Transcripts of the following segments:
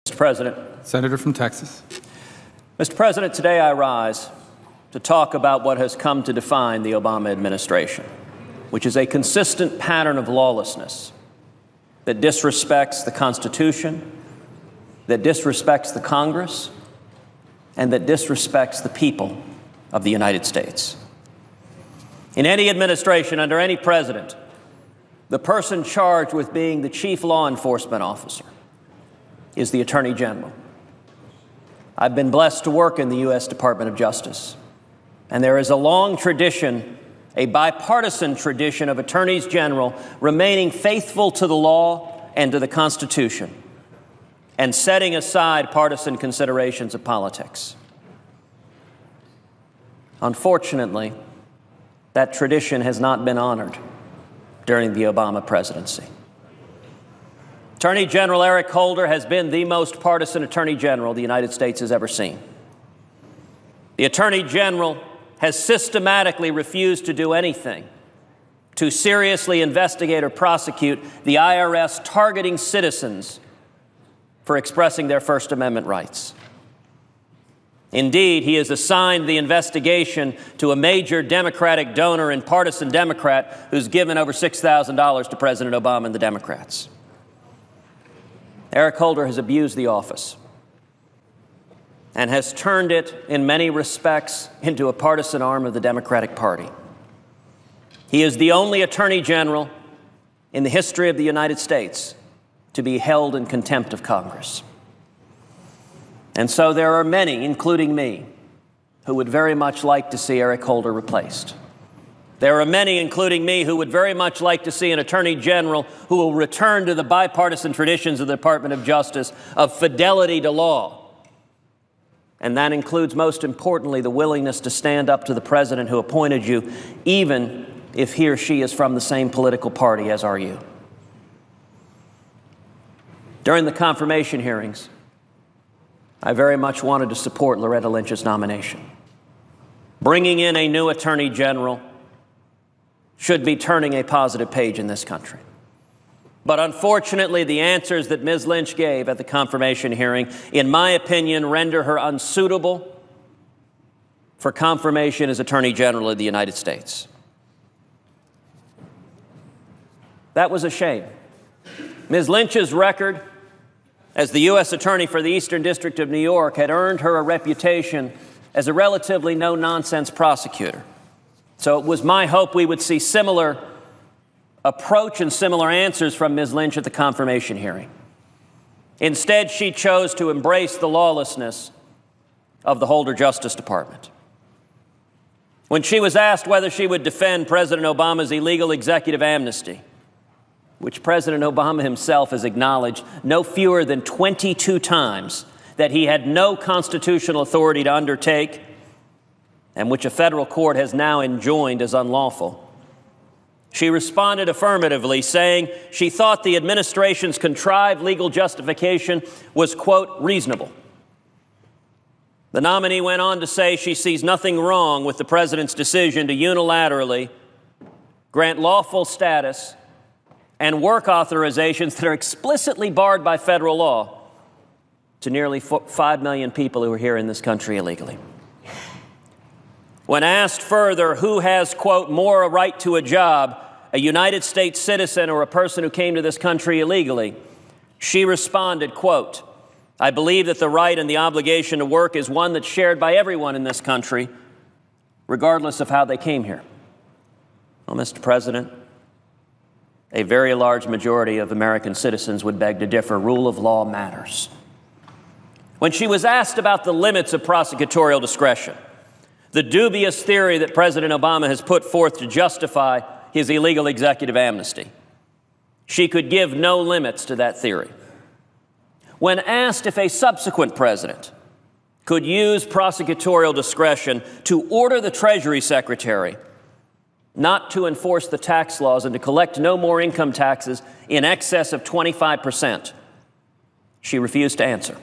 Mr. President. Senator from Texas. Mr. President, today I rise to talk about what has come to define the Obama administration, which is a consistent pattern of lawlessness that disrespects the Constitution, that disrespects the Congress, and that disrespects the people of the United States. In any administration, under any president, the person charged with being the chief law enforcement officer is the Attorney General. I've been blessed to work in the U.S. Department of Justice, and there is a long tradition, a bipartisan tradition of attorneys general remaining faithful to the law and to the Constitution and setting aside partisan considerations of politics. Unfortunately, that tradition has not been honored during the Obama presidency. Attorney General Eric Holder has been the most partisan Attorney General the United States has ever seen. The Attorney General has systematically refused to do anything to seriously investigate or prosecute the IRS targeting citizens for expressing their First Amendment rights. Indeed, he has assigned the investigation to a major Democratic donor and partisan Democrat who's given over $6,000 to President Obama and the Democrats. Eric Holder has abused the office and has turned it, in many respects, into a partisan arm of the Democratic Party. He is the only Attorney General in the history of the United States to be held in contempt of Congress. And so there are many, including me, who would very much like to see Eric Holder replaced. There are many, including me, who would very much like to see an Attorney General who will return to the bipartisan traditions of the Department of Justice of fidelity to law. And that includes, most importantly, the willingness to stand up to the President who appointed you, even if he or she is from the same political party as are you. During the confirmation hearings, I very much wanted to support Loretta Lynch's nomination. Bringing in a new Attorney General should be turning a positive page in this country. But unfortunately, the answers that Ms. Lynch gave at the confirmation hearing, in my opinion, render her unsuitable for confirmation as Attorney General of the United States. That was a shame. Ms. Lynch's record as the U.S. Attorney for the Eastern District of New York had earned her a reputation as a relatively no-nonsense prosecutor. So it was my hope we would see similar approach and similar answers from Ms. Lynch at the confirmation hearing. Instead, she chose to embrace the lawlessness of the Holder Justice Department. When she was asked whether she would defend President Obama's illegal executive amnesty, which President Obama himself has acknowledged no fewer than 22 times that he had no constitutional authority to undertake, and which a federal court has now enjoined as unlawful, she responded affirmatively, saying she thought the administration's contrived legal justification was, quote, reasonable. The nominee went on to say she sees nothing wrong with the president's decision to unilaterally grant lawful status and work authorizations that are explicitly barred by federal law to nearly 5 million people who are here in this country illegally. When asked further who has, quote, more a right to a job, a United States citizen or a person who came to this country illegally, she responded, quote, I believe that the right and the obligation to work is one that's shared by everyone in this country, regardless of how they came here. Well, Mr. President, a very large majority of American citizens would beg to differ. Rule of law matters. When she was asked about the limits of prosecutorial discretion, the dubious theory that President Obama has put forth to justify his illegal executive amnesty, she could give no limits to that theory. When asked if a subsequent president could use prosecutorial discretion to order the Treasury Secretary not to enforce the tax laws and to collect no more income taxes in excess of 25%, she refused to answer.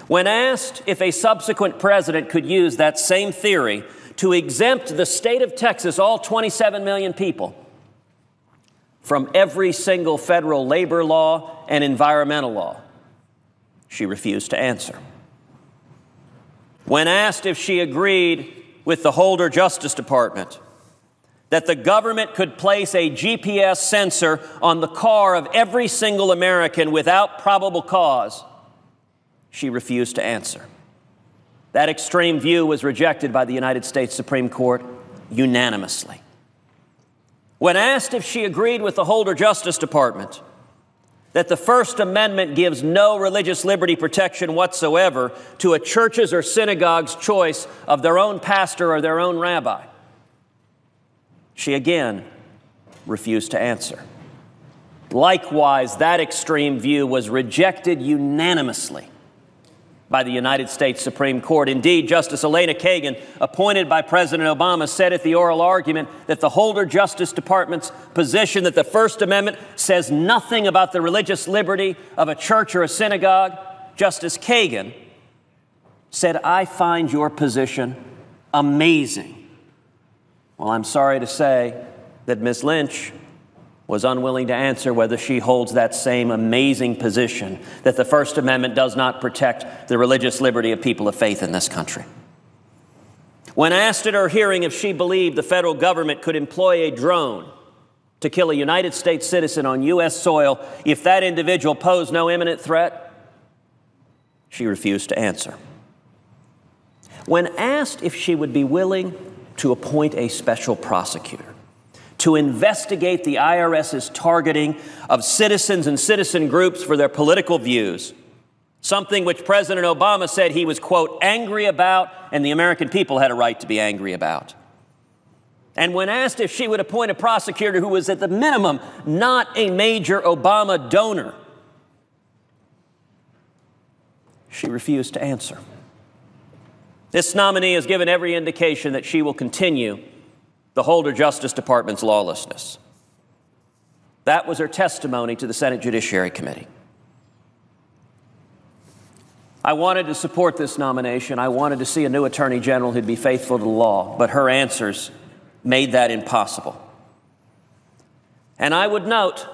When asked if a subsequent president could use that same theory to exempt the state of Texas, all 27 million people, from every single federal labor law and environmental law, she refused to answer. When asked if she agreed with the Holder Justice Department that the government could place a GPS sensor on the car of every single American without probable cause, she refused to answer. That extreme view was rejected by the United States Supreme Court unanimously. When asked if she agreed with the Holder Justice Department that the First Amendment gives no religious liberty protection whatsoever to a church's or synagogue's choice of their own pastor or their own rabbi, she again refused to answer. Likewise, that extreme view was rejected unanimously by the United States Supreme Court. Indeed, Justice Elena Kagan, appointed by President Obama, said at the oral argument that the Holder Justice Department's position that the First Amendment says nothing about the religious liberty of a church or a synagogue, Justice Kagan said, "I find your position amazing." Well, I'm sorry to say that Ms. Lynch was unwilling to answer whether she holds that same amazing position that the First Amendment does not protect the religious liberty of people of faith in this country. When asked at her hearing if she believed the federal government could employ a drone to kill a United States citizen on U.S. soil if that individual posed no imminent threat, she refused to answer. When asked if she would be willing to appoint a special prosecutor to investigate the IRS's targeting of citizens and citizen groups for their political views, something which President Obama said he was, quote, angry about, and the American people had a right to be angry about. And when asked if she would appoint a prosecutor who was at the minimum not a major Obama donor, she refused to answer. This nominee has given every indication that she will continue the Holder Justice Department's lawlessness. That was her testimony to the Senate Judiciary Committee. I wanted to support this nomination. I wanted to see a new Attorney General who'd be faithful to the law, but her answers made that impossible. And I would note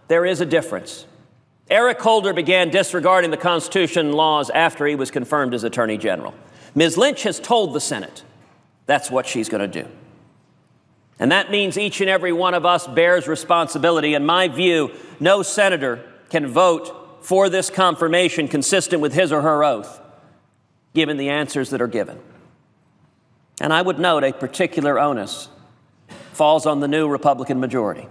there is a difference. Eric Holder began disregarding the Constitution and laws after he was confirmed as Attorney General. Ms. Lynch has told the Senate that's what she's going to do. And that means each and every one of us bears responsibility. In my view, no senator can vote for this confirmation consistent with his or her oath, given the answers that are given. And I would note a particular onus falls on the new Republican majority.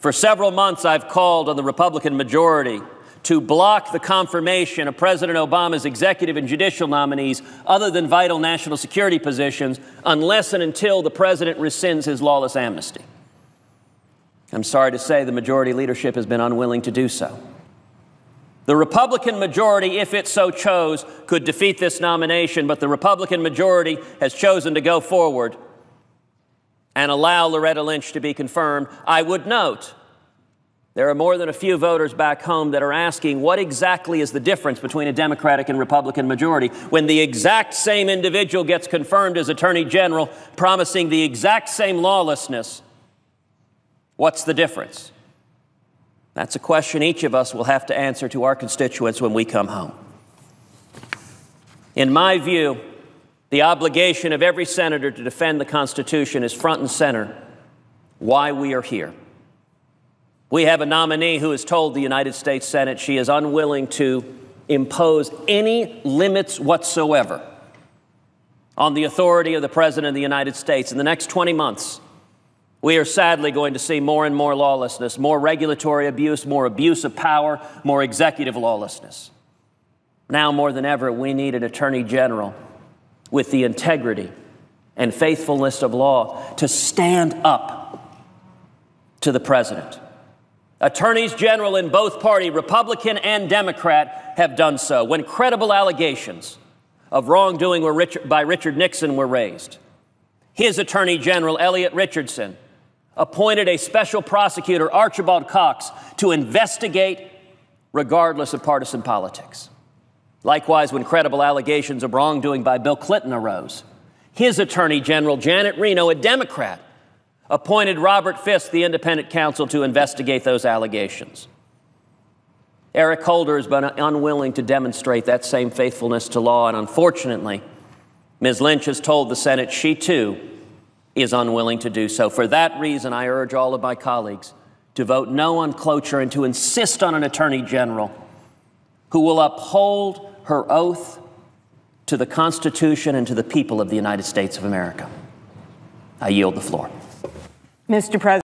For several months, I've called on the Republican majority to block the confirmation of President Obama's executive and judicial nominees other than vital national security positions unless and until the president rescinds his lawless amnesty. I'm sorry to say the majority leadership has been unwilling to do so. The Republican majority, if it so chose, could defeat this nomination, but the Republican majority has chosen to go forward and allow Loretta Lynch to be confirmed. I would note there are more than a few voters back home that are asking what exactly is the difference between a Democratic and Republican majority when the exact same individual gets confirmed as Attorney General, promising the exact same lawlessness. What's the difference? That's a question each of us will have to answer to our constituents when we come home. In my view, the obligation of every senator to defend the Constitution is front and center why we are here. We have a nominee who has told the United States Senate she is unwilling to impose any limits whatsoever on the authority of the President of the United States. In the next 20 months, we are sadly going to see more and more lawlessness, more regulatory abuse, more abuse of power, more executive lawlessness. Now more than ever, we need an Attorney General with the integrity and faithfulness of law to stand up to the President. Attorneys general in both parties, Republican and Democrat, have done so. When credible allegations of wrongdoing by Richard Nixon were raised, his Attorney General, Elliot Richardson, appointed a special prosecutor, Archibald Cox, to investigate regardless of partisan politics. Likewise, when credible allegations of wrongdoing by Bill Clinton arose, his Attorney General, Janet Reno, a Democrat, appointed Robert Fisk, the independent counsel, to investigate those allegations. Eric Holder has been unwilling to demonstrate that same faithfulness to law, and unfortunately, Ms. Lynch has told the Senate she, too, is unwilling to do so. For that reason, I urge all of my colleagues to vote no on cloture and to insist on an Attorney General who will uphold her oath to the Constitution and to the people of the United States of America. I yield the floor. Mr. President.